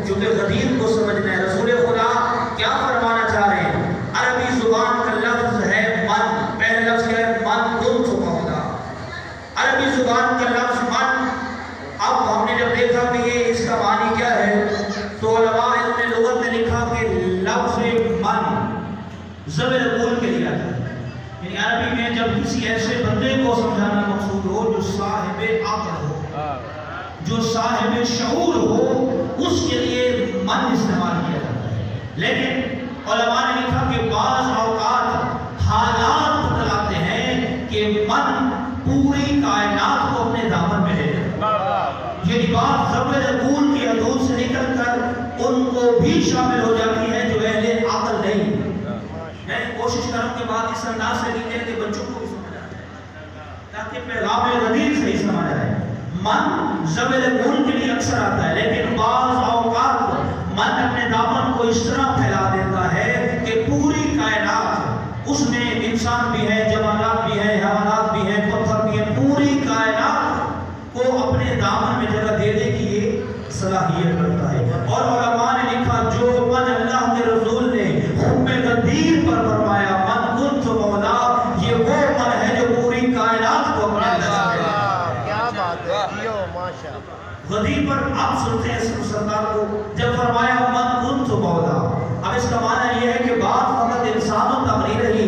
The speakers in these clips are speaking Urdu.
کیونکہ غدیر کو سمجھنا ہے۔ رسول خدا کیا فرمانا چاہ رہے ہیں؟ عربی زبان کا لفظ ہے من، پہلا لفظ کیا ہے؟ من کنت مولا، عربی زبان کا لفظ من۔ اب ہم نے جب دیکھا کہ یہ اس کا معنی کیا ہے تو علماء علم لغت نے لکھا کہ لفظ من ضمیر قول کے لیے آتا ہے، یعنی عربی میں جب کسی ایسے بندے کو سمجھانا مقصود ہو جو صاحب عقل ہو، جو صاحب شعور ہو، اس کے لیے من استعمال کیا جاتا ہے۔ لیکن علماء نے لکھا کہ بعض اوقات حالات بتلاتے ہیں کہ من پوری کائنات کو اپنے دامن میں لے لیتا ہے، یعنی بات ضمیر قول کی حدود سے نکل کر ان کو بھی شامل ہو جاتی ہے جو اہل عقل نہیں۔ میں کوشش کروں کہ بات اس انداز سے کی کہ بچوں کو بھی سمجھ آ جائے تاکہ پیغام غدیر صحیح سمجھ آئے۔ من ضمیر قول کے لیے اکثر آتا ہے، لیکن بعض اوقات من اپنے دامن کو اس طرح پھیلا دیتا ہے کہ پوری کائنات، اس میں انسان بھی ہے، جمادات بھی ہیں، حیوانات بھی ہیں، پتھر بھی ہیں، پوری کائنات کو اپنے دامن میں جگہ دینے کی یہ صلاحیت رکھتا ہے۔ اور علماء نے لکھا جو من اللہ کے رسول نے حکم غدیر پر فرمایا من کنت مولا، یہ وہ من ہے جو پوری کائنات کو اپنے اندر میں غدیر پر آپ سنتے ہیں اس سرکار کو جب فرمایا من کنت مولا۔ اب اس کا معنی یہ ہے کہ بات فقط انسانوں تک نہیں رہی،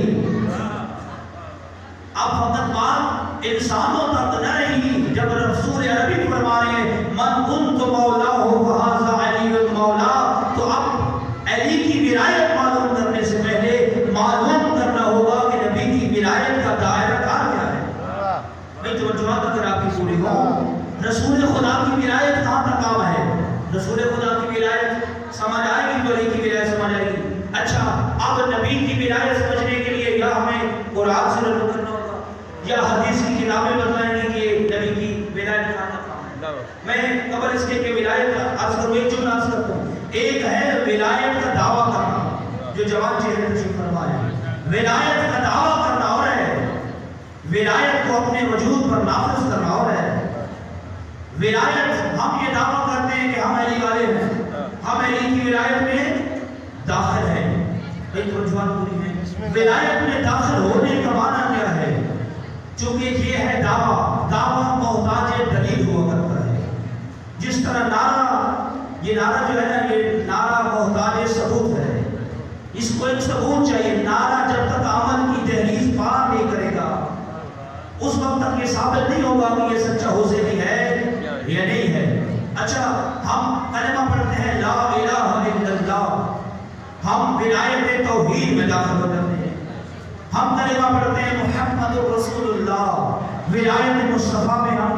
اب فقط بات انسانوں تک نہ رہی، جب رسول عربی فرما رہے ہیں من کنت مولا ہو فہذا علی المولا، تو اب علی کی ولایت معلوم کرنے سے پہلے معلوم کرنا ہوگا کہ نبی کی ولایت کا دائرہ کار کیا ہے۔ بھئی توجہ اگر آپ کی پوری ہو، رسول خدا کی ولایت کہاں تک کام ہے؟ رسول خدا کی ولایت سمجھ آئے گی تو علی کی ولایت سمجھ آئے گی۔ اچھا اب نبی کی ولایت سمجھنے کے لیے یا ہمیں قرآن سے رجوع کرنا ہوگا یا حدیث کی کتابیں بتائیں گی کہ نبی کی ولایت کہاں تک کام ہے۔ میں قبل اس کے کہ ولایت عرض کروں، ایک جملہ عرض کرتا ہوں۔ ایک ہے ولایت کا دعویٰ کرنا جو جوان چہرے تشریف فرمائے، ولایت کا دعویٰ کرنا اور ہے، ولایت کو اپنے وجود پر نافذ کرنا اور ہے۔ ولایت ہم یہ دعویٰ کرتے ہیں کہ ہم علی والے ہیں، ہم علی کی ولایت میں داخل ہیں، ایک رجوان پوری ہے۔ ولایت میں داخل ہونے کا معنی کیا ہے؟ چونکہ یہ ہے دعویٰ محتاج دلیل ہوا کرتا ہے۔ جس طرح نعرہ، یہ نعرہ جو ہے نا، یہ نعرہ محتاج ثبوت ہے، اس کو ایک ثبوت چاہیے۔ نعرہ جب تک عمل کی دہلیز پار نہیں کرے گا اس وقت تک یہ ثابت نہیں ہوگا کہ یہ سچا حسینی ہے یا نہیں ہے۔ اچھا ہم کلمہ پڑھتے ہیں لا الہ الا اللہ، ہم ولایت توحید میں داخل ہو جاتے ہیں۔ ہم کلمہ پڑھتے ہیں محمد رسول اللہ، ولایت مصطفیٰ میں ہم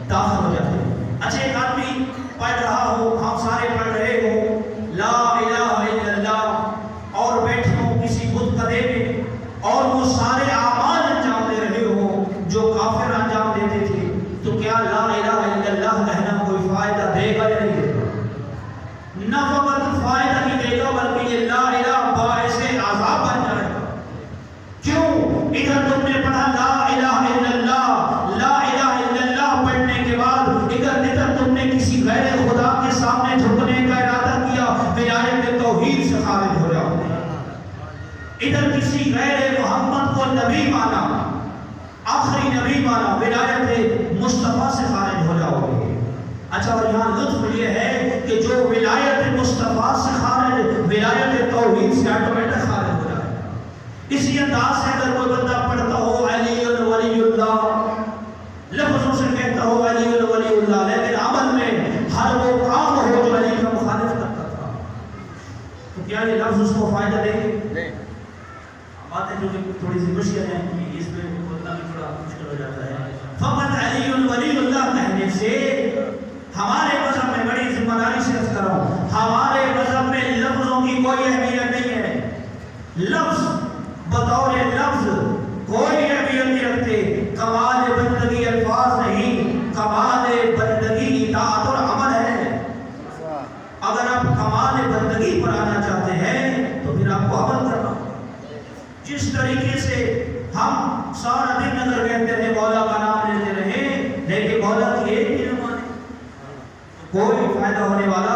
داخل ہو جاتے ہیں۔ اچھا ایک آدمی پڑھ رہا ہو، ہم سارے پڑھ رہے ہو لا الہ الا اللہ اور بیٹھے ہو کسی بت قدے میں اور وہ سارے اعمال انجام دے رہے ہو جو کافر انجام دیتے تھے، تو کیا لا الہ الا اللہ کہنا کوئی فائدہ دے گا یا نہیں دے گا؟ نہ فقط فائدہ نہیں دے گا بلکہ یہ لا الہ باعث عذاب بن جائے گا۔ کیوں؟ ادھر تم نے پڑھا لا الہ الا اللہ، لا الہ الا اللہ پڑھنے کے بعد ادھر تم نے کسی غیر خدا کے سامنے جھکنے کا ارادہ کیا، ولایت توحید سے خارج ہو جاؤ گے۔ ادھر کسی غیر محمد کو نبی مانا، آخری نبی مانا، ولایت مصطفیٰ سے خارج ہو جاؤ گے۔ اچھا اور یہاں لطف یہ ہے کہ جو ولایت مصطفیٰ سے خارج، ولایت توحید سے آٹومیٹک خارج ہو جائے گا۔ اسی انداز سے اگر کوئی بندہ پڑھتا ہو علی ولی اللہ، لفظوں سے کہتا ہو علی ولی اللہ، لیکن عمل میں ہر وہ کام ہو جو علی کا مخالف کرتا تھا، تو کیا یہ لفظ اس کو فائدہ دے گے؟ باتیں جو تھوڑی سی مشکل ہیں، اس میں بولنا بھی تھوڑا مشکل ہو جاتا ہے۔ فقط علی ولی اللہ کہنے سے ہمارے مذہب میں، بڑی ذمہ داری سے عرض کر رہا ہوں، ہمارے مذہب میں لفظوں کی کوئی اہمیت نہیں ہے۔ لفظ بطور لفظ کوئی اہمیت نہیں رکھتے۔ کمال بندگی الفاظ نہیں، کمال بندگی اطاعت اور عمل ہے۔ اگر آپ کمال بندگی پر آنا چاہتے ہیں تو پھر آپ کو عمل کرنا۔ جس طریقے سے ہم سارا دن اگر کہتے رہے مولا کا نام لیتے رہے لیکن مولا کی ایک بھی نہ مانے تو کوئی فائدہ ہونے والا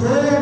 2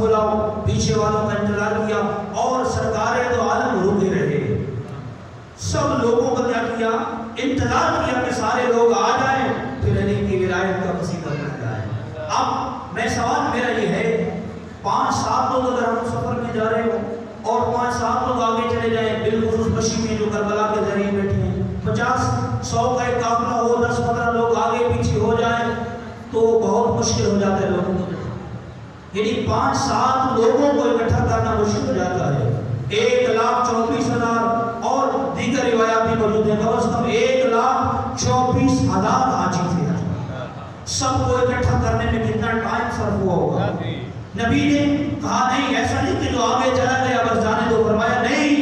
بلاؤ. پیچھے والوں کا انتظار کیا اور سرکار دو عالم روکے رہے. سب لوگوں کا کیا کیا؟ انتظار کیا کہ سارے لوگ آ جائیں پھر علی کی ولایت کا قصیدہ پڑھ جائے. اب میں سوال میرا یہ ہے 5-7 لوگ اگر ہم سفر میں جا رہے ہوں اور 5-7 لوگ آگے چلے جائیں, بالخصوص پشی میں جو کربلا کے ذریعے بیٹھے ہیں, 50-100 کا ایک قافلہ ہو, 10-15 لوگ آگے پیچھے ہو جائیں تو بہت مشکل ہو جاتا ہے لوگوں کو. یعنی 5-7 لوگوں کو اکٹھا کرنا مشکل ہو جاتا ہے. 1,24,000 اور دیگر روایات بھی موجود ہیں, کم از کم 1,24,000 حاجی تھے. سب کو اکٹھا کرنے میں کتنا ٹائم صرف ہوا ہوگا. نبی نے کہا نہیں, ایسا نہیں کہ جو آگے چلا گیا بس جانے دو. فرمایا نہیں,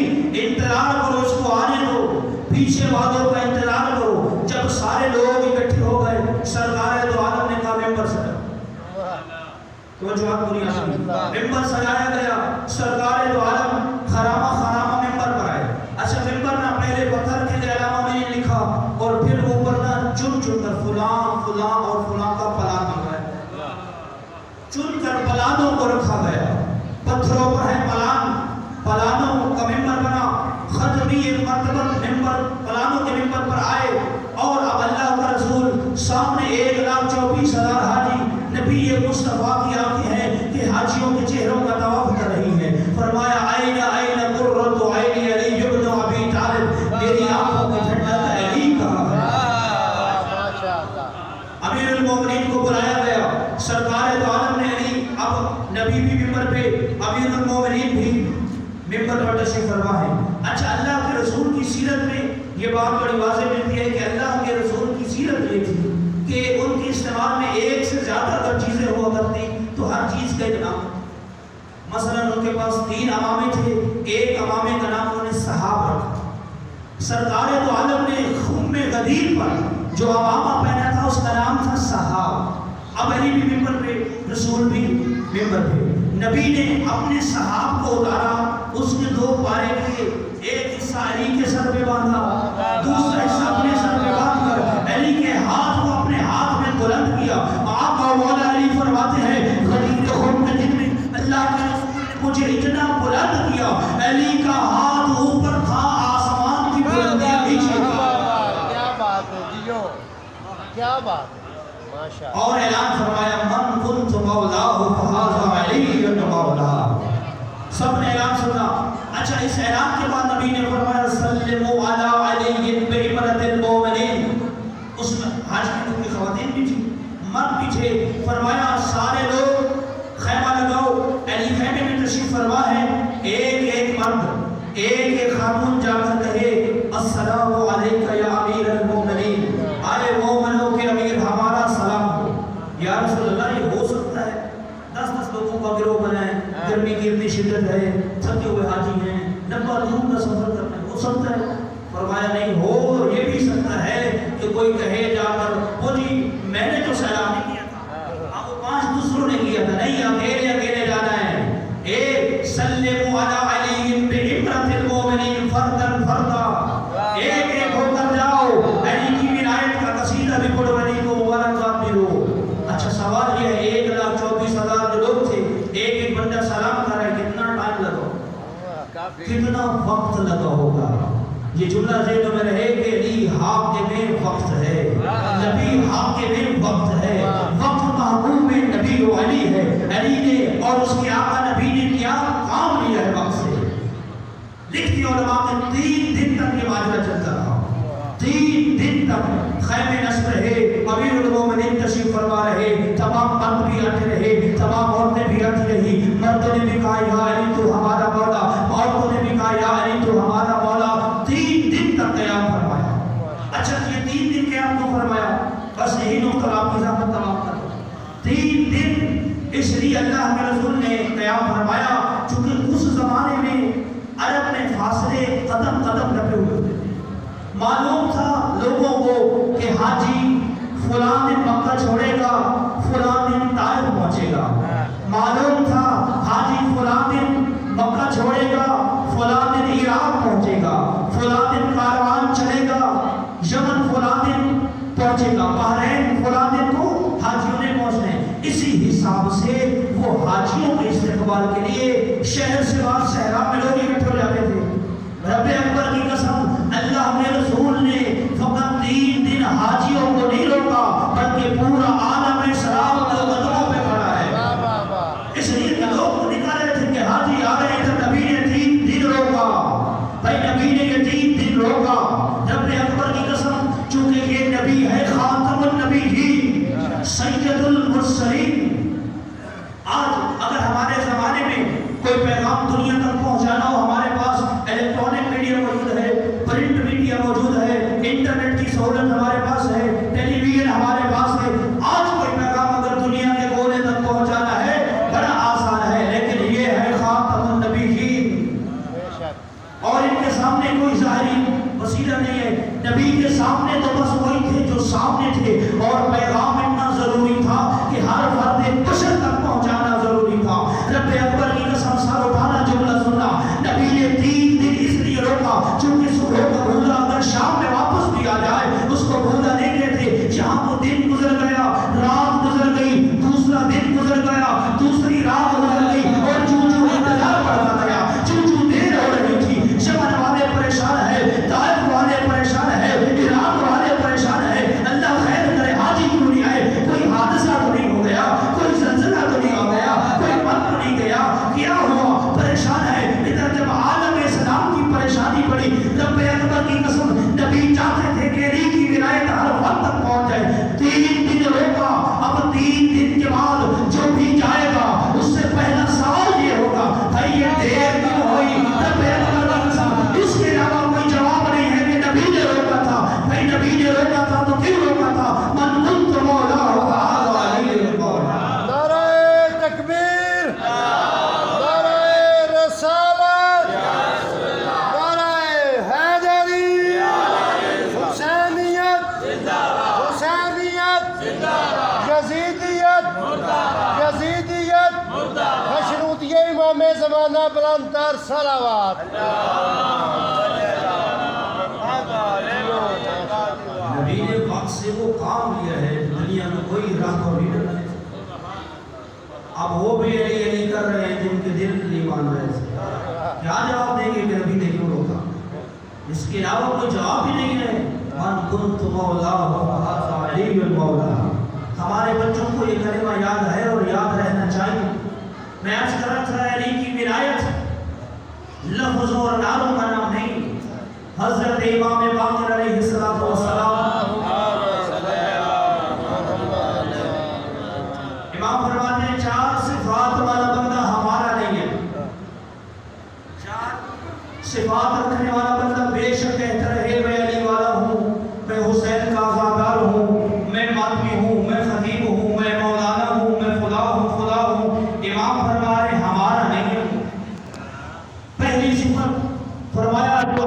انتظار کرو, اس کو آنے دو, پیچھے والوں کا انتظار کرو. جب سارے لوگ اکٹھے ہو گئے, سرکار دو عالم نے کہا ممبر سجاؤ. ممبر سجایا گیا. سرکار دو عالم خرامہ خرامہ ممبر پر آئے. اچھا, ممبر نہ پہلے پتھر کے علامہ میں نے لکھا اور پھر اوپر نہ چن چن کر فلاں فلاں اور فلاں کا پلان لکھا ہے. چن کر پلانوں کو رکھا گیا. پتھروں پر ہے پلان, پلانوں کا ممبر بنا. ختمی مرتبہ ممبر پلانوں کے ممبر پر آئے اور اب اللہ کا رسول سامنے 1,24,000 حاجی. نبی مصطفیٰ کی آنکھیں ہیں کہ حاجیوں کے چہروں کا طواف کر رہی ہیں. فرمایا آئین آئین قرۃ عینی علی ابن ابی طالب, میری آنکھوں کی ٹھنڈک علی کا ہے. امیر المومنین کو بلایا گیا. سرکار دو عالم نے علی, اب نبی بھی ممبر پہ, امیر المومنین بھی ممبر پر تشریف فرما ہے. اچھا, اللہ کے رسول کی سیرت میں یہ بات بڑی واضح ملتی ہے کہ اللہ کے رسول کی سیرت یہ تھی کہ ان کے استعمال میں ایک سے زیادہ اگر چیزیں ہوا کرتی تو ہر چیز کا ایک نام. مثلا ان کے پاس 3 امامے تھے, ایک امامے کا نام انہوں نے صحاب رکھا. سرکار دو عالم نے خم غدیر پر جو امامہ پہنا تھا اس کا نام تھا صحاب. اب علی بھی ممبر پہ, رسول بھی ممبر پہ. نبی نے اپنے صحاب کو اتارا, اس کے 2 پارے کیے, ایک حصہ علی کے سر پہ باندھا, دوسرا حصہ اپنے سر پہ باندھ کر علی کے ہاتھ کو اپنے ہاتھ میں بلند کیا. آقا مولا علی فرماتے ہیں غدیر خم کے دن میں اللہ کے رسول نے مجھے اتنا بلند کیا, علی کا ہاتھ اوپر تھا, آسمان کی بلندی نیچے تھی. کیا بات ہے جیو, کیا بات ہے, ماشاءاللہ. اور اعلان فرمایا من کنت مولاہ فہذا علی مولا. سب نے اعلان سنا. اچھا, اس اعلان کے بعد نبی نے فرمایا سلموا علی علی بعمرۃ المومنین. اس میں حج کی خواتین بھی تھی, مرد بھی تھے. فرمایا سارے لوگ خیمہ لگاؤ. علی خیمے میں تشریف فرما ہے. ایک ایک مرد, ایک ایک خاتون جا کر کہے السلام علیکہ یا امیر المومنین, آئے مومنوں کے امیر ہمارا سلام ہو. یا رسول اللہ, یہ ہو سکتا ہے 10-10 لوگوں کا گروہ بنائیں, گرمی کی اتنی شدت ہے, تھکے ہوئے حاجی ہیں, لمبا دور کا سفر کرنا ہو سکتا ہے؟ فرمایا نہیں, ہو یہ بھی سکتا ہے کہ کوئی کہے جا کر وہ جی میں نے تو سلام نہیں کیا تھا, وہ 5 دوسروں نے کیا تھا. نہیں, اکیلے اکیلے جانا ہے. اے سلموا علی بعمرۃ المومنین فرداً فردا, ایک ایک ہو کر جاؤ, علی کی ولایت کا قصیدہ بھی پڑھو, علی کو مبارکباد بھی دو. اچھا, سوال یہ ہے 1,24,000 جو لوگ تھے, ایک ایک بندہ سلام کر رہا ہے, کتنا ٹائم لگا, کتنا وقت لگا ہوگا. یہ جملہ ذہن میں رہے کہ علی حاکم وقت ہے, نبی حاکم وقت ہے, وقت محبوب نبی و علی ہے. علی نے اور اس کے آقا نبی نے کیا کام لیا ہے وقت سے. لکھتی علماء کے 3 دن تک یہ ماجرا چلتا رہا. 3 دن تک خیمے نصب رہے, امیر المومنین تشریف فرما رہے, تمام مرد بھی آتے رہے, تمام عورتیں بھی آتی رہی. مردوں نے بھی کہا یا علی تو ہمارا مولا, عورتوں نے بھی کہا یا علی تو ہمارا مولا. 3 دن تک قیام فرمایا. اچھا, یہ 3 دن قیام کیوں فرمایا؟ بس یہی نقطہ آپ کی زحمت تمام کر دو. 3 دن اس لیے اللہ کے رسول نے قیام فرمایا چونکہ اس زمانے میں عرب میں فاصلے قدم قدم رکھے ہوئے تھے. معلوم تھا لوگوں کو کہ حاجی فلاں دن مکہ چھوڑے گا, فلاں دن طائف پہنچے گا. معلوم تھا حاجی فلاں دن مکہ چھوڑے گا, فلاں دن عراق پہنچے گا, فلاں دن کاروان چلے گا, یمن فلاں دن پہنچے گا, بحرین فلاں دن کو حاجیوں نے پہنچنا ہے. اسی حساب سے وہ حاجیوں کے استقبال استقبال کے لیے شہر سے باہر صحرا میں لوگ اکٹھے ہو جاتے تھے. رب اکبر کی قسم اللہ کے رسول نے فقط 3 دن حاجیوں کو نہیں روکا بلکہ پورا عالم اسلام کے قدموں پہ کھڑا ہے. اس لیے کہ لوگ کو نکالے تھے کہ حاجی آ رہے ہیں، نبی نے 3 دن روکا. بھائی نبی نے یہ 3 دن روکا. رب اکبر کی قسم چونکہ یہ نبی ہے خاتم النبیین سید المرسلین. آج اگر ہمارے زمانے میں کوئی پیغام دنیا تک پہنچانا ہو، ہمارے پاس الیکٹرانک میڈیا موجود ہے، پرنٹ میڈیا موجود ہے، انٹرنیٹ کی سہولت ہمارے پاس ہے، ٹیلی ویژن ہمارے پاس ہے. آج کوئی پیغام اگر دنیا کے کونے تک پہنچانا ہے بڑا آسان ہے، لیکن یہ ہے خاتم النبیین اور ان کے سامنے کوئی ظاہری وسیلہ نہیں ہے. نبی کے سامنے تو بس وہی تھے جو سامنے تھے، اور پیغام اتنا ضروری تھا کہ ہر فرد بشر تک پہنچانا ضروری تھا. رب اکبر کی قسم سر اٹھانا جملہ سننا. نبی نے 3 دن اس لیے روکا چونکہ صبح کا بھولا اگر شام میں واپس بھی آ جائے اس کو بھولا نہیں کہتے. جہاں وہ دن گزر گیا، رات گزر گئی، دوسرا دن گزر گیا، دوسری رات گزر گئی، اور جو انتظار بڑھتا گیا، جو دیر ہو رہی تھی. یمن والے پریشان ہے، طائف والے پریشان ہے، عراق والے پریشان ہے. اللہ خیر کرے حاجی کیوں نہیں آئے؟ کوئی حادثہ تو نہیں ہو گیا؟ کوئی زلزلہ تو نہیں آ گیا؟ کوئی مر تو نہیں گیا؟ کیا ہوا؟ پریشان ہے. ادھر جب عالم اسلام کی پریشانی پڑی، رب اکبر کی قسم نبی چاہتے تھے کہ علی کی ولایت ہر وقت تک پہنچ جائے. 3 دن روکا. اب 3 دن کے بعد جو بھی جائے گا اس سے پہلا سوال یہ ہوگا بھائی یہ دیر کیوں ہوئی؟ رب اکبر کی قسم اس کے علاوہ کوئی جواب نہیں ہے کہ نبی نے روکا تھا. بھائی نبی نے روکا تھا تو کیوں روکا تھا؟ من کنت مولا وهذا علی القول. نعرہ تکبیر، نعرہ رسالت، نعرہ حیدری، حسینیت، حسینیت، یزیدیت، یزیدیت، مشروطیہ امام زمانہ بلند تر صلوات. نبی نے وقت سے وہ کام لیا ہے دنیا میں کوئی راہ اور لیڈر نہیں. اب وہ بھی علی علی کر رہے ہیں جن کے دل نہیں مان رہے تھے. کیا جواب دیں گے کہ نبی نے کیوں روکا؟ اس کے علاوہ کوئی جواب ہی نہیں ہے. من کنت مولا وهذا علی المولا. ہمارے بچوں کو یہ کلمہ یاد ہے اور یاد رہنا چاہیے. میں عرض کر رہا تھا علی کی ولایت لفظوں اور نعروں کا نام نہیں. حضرت امام باقر علیہ السلام امام فرماتے ہیں 4 صفات والا بندہ ہمارا نہیں ہے. 4 صفات رکھنے والا بندہ بے شک کہتا رہے میں علی والا ہوں، میں حسین کا عزادار ہوں، میں ماتمی ہوں، میں خطیب ہوں، میں مولانا ہوں، میں خدا ہوں، خدا ہوں. امام فرما رہے ہمارا نہیں ہے. پہلی صفت فرمایا جو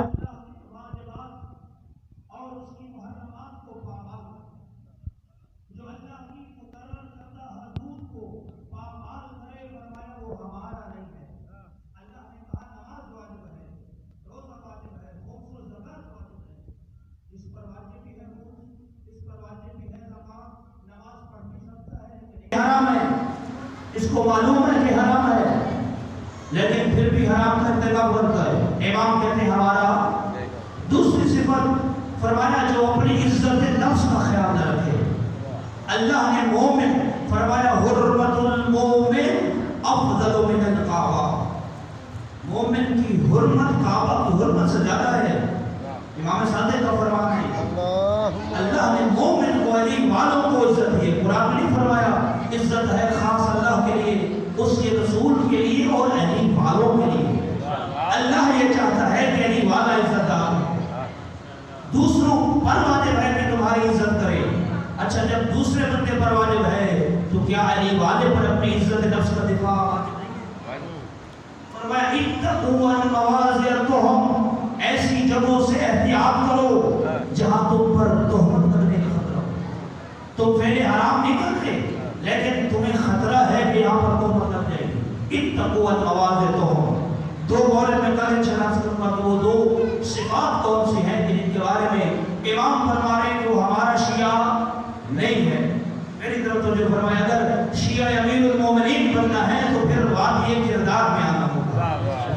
حرام ہے، اس کو معلوم ہے کہ حرام ہے لیکن پھر بھی حرام کا ارتکاب کرتا ہے. امام کہتے ہیں ہمارا. دوسری صفت فرمایا جو اپنی عزت نفس کا خیال نہ رکھے. اللہ نے مومن فرمایا حرمت المومن افضل من الکعبہ. مومن کی حرمت کعبہ کی حرمت سے زیادہ ہے. امام صادق کا فرمان ہے. اللہ نے مومن کو علی والوں کو عزت دی. قرآن نے فرمایا عزت ہے خاص اللہ کے لیے، اس کے رسول کے لیے اور علی والوں کے لیے. اللہ یہ چاہتا ہے کہ علی والا عزت دار دوسروں پر واجب ہے کہ تمہاری عزت کرے. اچھا جب دوسرے بندے پر واجب ہے تو کیا علی والے پر اپنی عزت نفس کا دفاع واجب نہیں؟ فرمایا اتقوا المواضع التهم. ایسی جگہوں سے احتیاط کرو جہاں تم پر تہمت کرنے کا خطرہ ہو. تم پہلے حرام نہیں کرتے لیکن تمہیں خطرہ ہے کہ یہاں پر تہمت لگ جائے گی. اتقوا المواضع التهم. 2 مورد میں کل انشاءاللہ کروں گا کہ وہ 2 صفات کون سی ہیں جن کے بارے میں امام فرما رہے ہیں کہ وہ ہمارا شیعہ نہیں ہے. میری طرف تو جو فرمایا اگر شیعہ امیر المومنین بننا ہے تو پھر بات یہ کہ